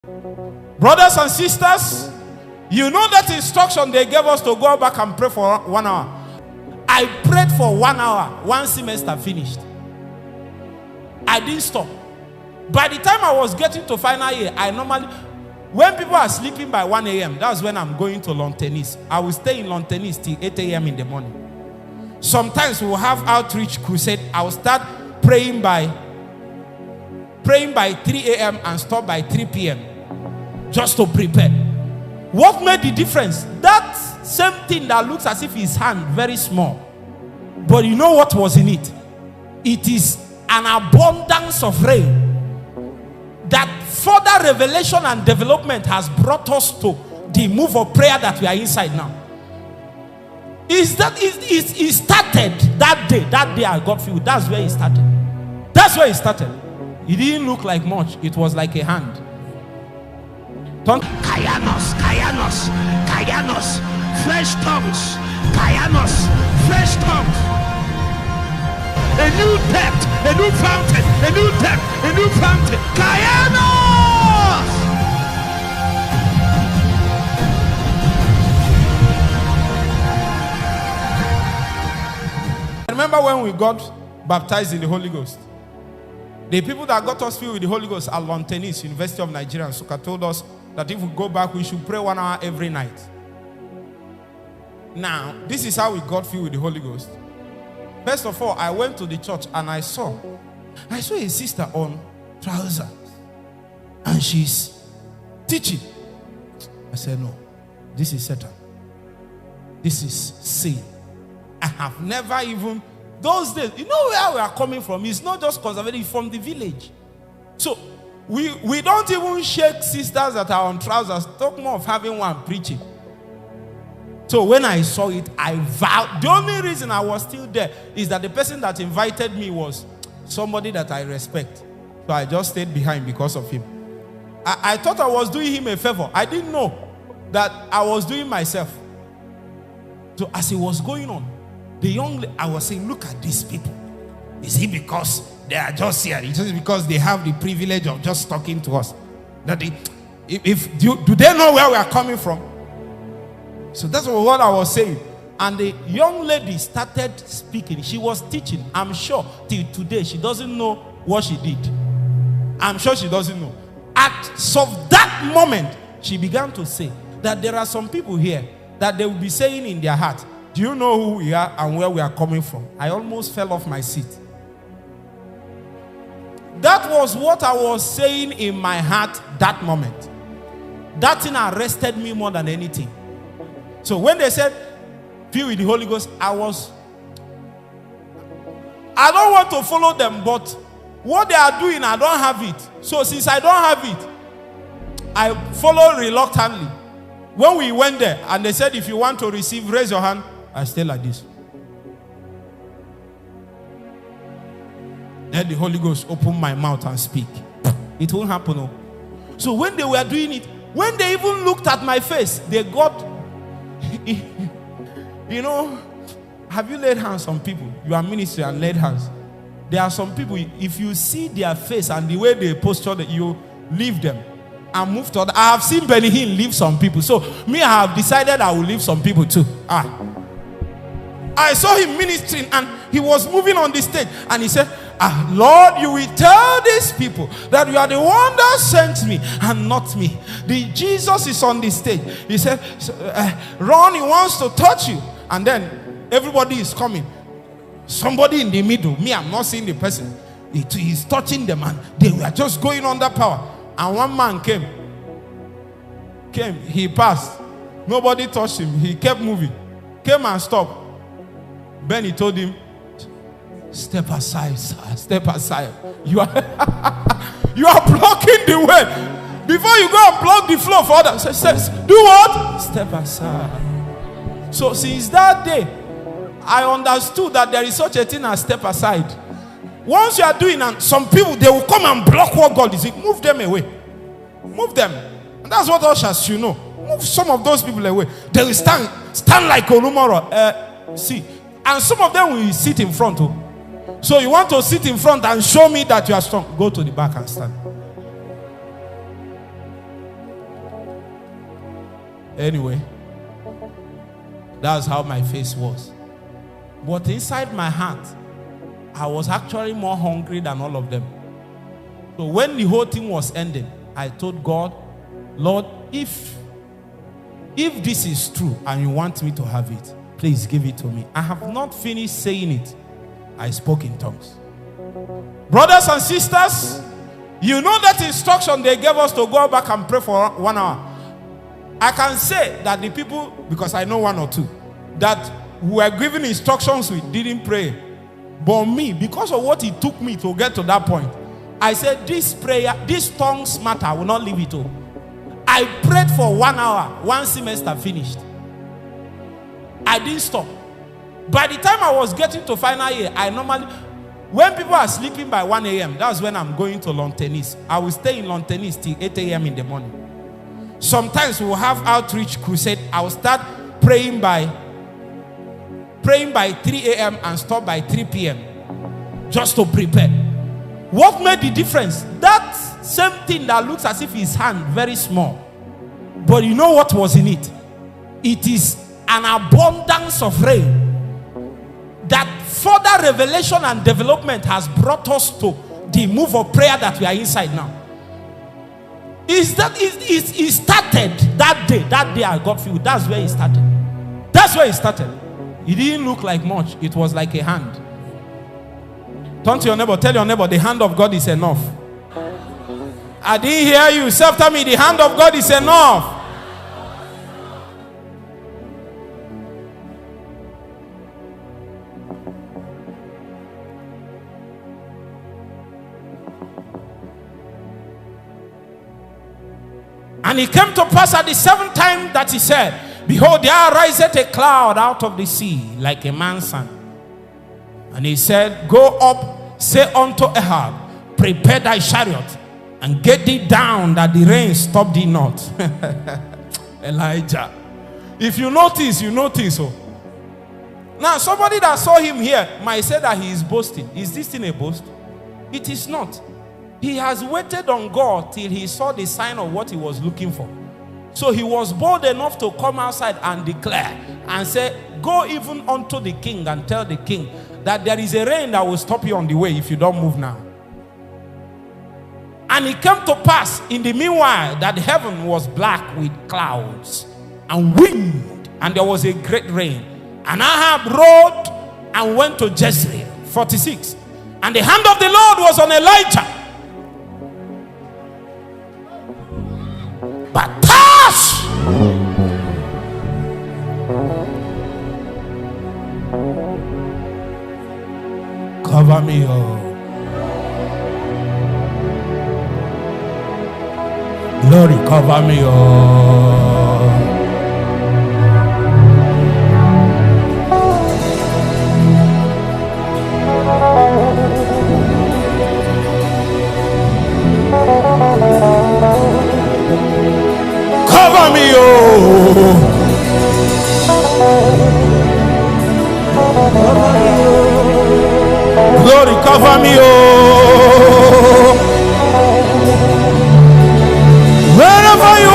Brothers and sisters, you know that instruction they gave us to go back and pray for 1 hour. I prayed for 1 hour. 1 semester finished. I didn't stop. By the time I was getting to final year, I normally, when people are sleeping by 1 a.m., that's when I'm going to lawn tennis. I will stay in lawn tennis till 8 a.m. in the morning. Sometimes we will have outreach crusade. I will start praying by 3 a.m. and stop by 3 p.m. just to prepare. What made the difference? That same thing that looks as if his hand very small, but you know what was in it? It is an abundance of rain. That further revelation and development has brought us to the move of prayer that we are inside now. It started that day. That day I got filled. That's where it started. That's where it started. It didn't look like much. It was like a hand. Kayanos, fresh tongues. Kayanos, fresh tongues. A new depth, a new fountain, a new depth, a new fountain. Kayanos! I remember when we got baptized in the Holy Ghost. The people that got us filled with the Holy Ghost at Lontenis, University of Nigeria, and Suka told us that if we go back, we should pray 1 hour every night. Now, this is how we got filled with the Holy Ghost. First of all, I went to the church and I saw a sister on trousers and she's teaching. I said, no, this is Satan. This is sin. I have never even, those days, you know where we are coming from? It's not just conservative, from the village. So we don't even shake sisters that are on trousers. Talk more of having one preaching. So when I saw it, I vowed. The only reason I was still there is that the person that invited me was somebody that I respect. So I just stayed behind because of him. I thought I was doing him a favor. I didn't know that I was doing myself. So as it was going on, I was saying, look at these people. Is it because they are just here? It's just because they have the privilege of just talking to us? That do they know where we are coming from? So that's what I was saying. And the young lady started speaking. She was teaching. I'm sure till today she doesn't know what she did. I'm sure she doesn't know. So that moment, she began to say that there are some people here that they will be saying in their heart, do you know who we are and where we are coming from? I almost fell off my seat. That was what I was saying in my heart that moment. That thing arrested me more than anything. So when they said, filled with the Holy Ghost, I don't want to follow them, but what they are doing, I don't have it. So since I don't have it, I follow reluctantly. When we went there and they said, if you want to receive, raise your hand, I stay like this. Let the Holy Ghost open my mouth and speak. It won't happen. No. So when they were doing it, when they even looked at my face, they got, you know, have you laid hands on people? You are ministry and laid hands. There are some people, if you see their face and the way they posture, that you leave them and move to other. I have seen Benny Hinn leave some people. So me, I have decided I will leave some people too. I saw him ministering and he was moving on the stage and he said, Lord, you will tell these people that you are the one that sent me and not me. Jesus is on the stage. He said, Ron, he wants to touch you. And then everybody is coming. Somebody in the middle, me, I'm not seeing the person. He's touching them and they were just going under power. And one man came, he passed. Nobody touched him. He kept moving. Came and stopped. Benny told him, step aside, sir. Step aside. You are blocking the way. Before you go and block the floor for others, says, do what? Step aside. So since that day, I understood that there is such a thing as step aside. Once you are doing, and some people, they will come and block what God is doing. Move them away. Move them. And that's what ushers should know. Move some of those people away. They will stand like Olumoro. See. And some of them will sit in front. So you want to sit in front and show me that you are strong. Go to the back and stand. Anyway, that's how my face was. But inside my heart, I was actually more hungry than all of them. So when the whole thing was ending, I told God, Lord, if this is true and you want me to have it, please give it to me. I have not finished saying it. I spoke in tongues. Brothers and sisters, you know that instruction they gave us to go back and pray for 1 hour. I can say that the people, because I know one or two, that who were given instructions with didn't pray. But me, because of what it took me to get to that point, I said, this prayer, this tongues matter, I will not leave it all. I prayed for 1 hour, 1 semester finished. I didn't stop. By the time I was getting to final year, I normally, when people are sleeping by 1 a.m., that's when I'm going to lawn tennis. I will stay in lawn tennis till 8 a.m. in the morning. Sometimes we'll have outreach crusade. I will start praying by 3 a.m. and stop by 3 p.m. just to prepare. What made the difference? That same thing that looks as if his hand very small. But you know what was in it? It is an abundance of rain. That further revelation and development has brought us to the move of prayer that we are inside now. It started that day. That day I got filled. That's where it started. That's where it started. It didn't look like much. It was like a hand. Turn to your neighbor. Tell your neighbor, the hand of God is enough. I didn't hear you. Say after me, the hand of God is enough. And it came to pass at the 7th time that he said, behold, there riseth a cloud out of the sea, like a man's son. And he said, go up, say unto Ahab, prepare thy chariot, and get thee down, that the rain stop thee not. Elijah. If you notice, you notice. Oh. Now, somebody that saw him here might say that he is boasting. Is this thing a boast? It is not. He has waited on God till he saw the sign of what he was looking for. So he was bold enough to come outside and declare and say, go even unto the king and tell the king that there is a rain that will stop you on the way if you don't move now. And it came to pass in the meanwhile that heaven was black with clouds and wind, and there was a great rain. And Ahab rode and went to Jezreel. 46. And the hand of the Lord was on Elijah. But touch! Cover me, oh. Glory, cover me, oh. Cover me, oh. Glory, cover me, oh. Wherever you